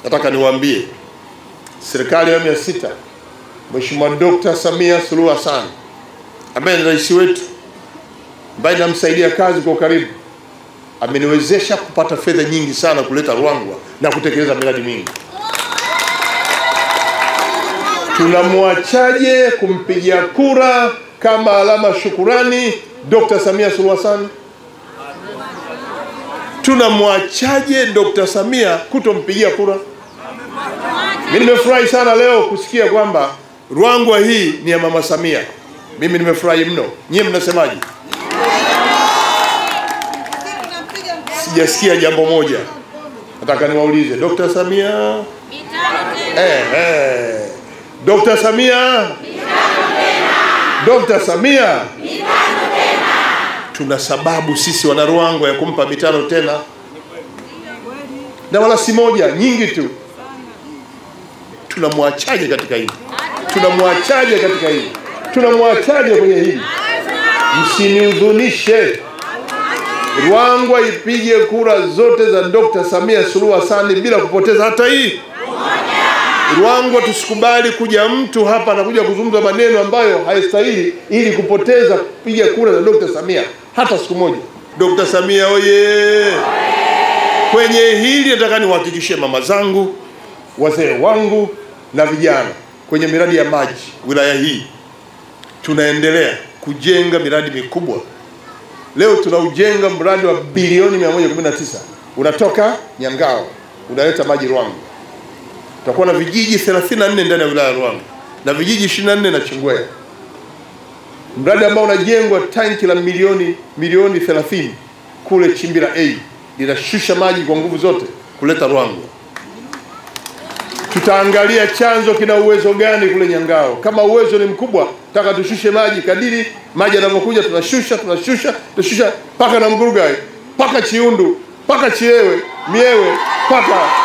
nataka niwaambie serikali ya 6 Mheshimiwa Dr. Samia Suluhu Hassan ambaye ni rais wetu, ambaye namsaidia kazi kwa karibu, ameniwezesha kupata fedha nyingi sana kuleta Ruangwa na kutekeleza miradi mingi. Tunamwachaje kumpigia kura kama alama shukurani Dr. Samia Suluhu Hassan? Tunamwachaje Dr. Samia kutompigia kura? Mimi nimefurahi sana leo kusikia kwamba Ruangwa hii ni ya Mama Samia. Mimi nimefurahi mno. Nyie mnasemaje? Sijasikia jambo moja. Nataka niwaulize Dr. Samia Dr. Samia Dr. Samia tuna sababu sisi wana Ruangwa ya kumpa mitano tena, na wala si moja, nyingi tu. Tunamwachaje katika hili? Tunamwachaje katika hili? Tunamwachaje kwenye hili? Msiniudhunishe. Ruangwa ipige kura zote za Dr. Samia Suluhu Hassan bila kupoteza hata hii. Ruangwa tusikubali kuja mtu hapa na kuja kuzungumza maneno ambayo hayastahili ili kupoteza kupiga kura za Dr. Samia hata siku moja. Dr. Samia oye! Kwenye hili nataka niwahakikishie mama zangu, wazee wangu na vijana, kwenye miradi ya maji wilaya hii tunaendelea kujenga miradi mikubwa. Leo tunaujenga mradi wa bilioni 119 unatoka Nyangao unaleta maji Ruangwa. Tutakuwa na vijiji 34 ndani ya wilaya ya Ruangwa na vijiji 24 na Chingwea. Mradi ambao unajengwa tanki la milioni 30 kule Chimbira A linashusha maji kwa nguvu zote kuleta Ruangwa. Tutaangalia chanzo kina uwezo gani kule Nyangao. Kama uwezo ni mkubwa, taka tushushe maji kadiri maji yanavyokuja, tunashusha paka na Mgurugai, paka Chiundu, paka Chiewe, Miewe, paka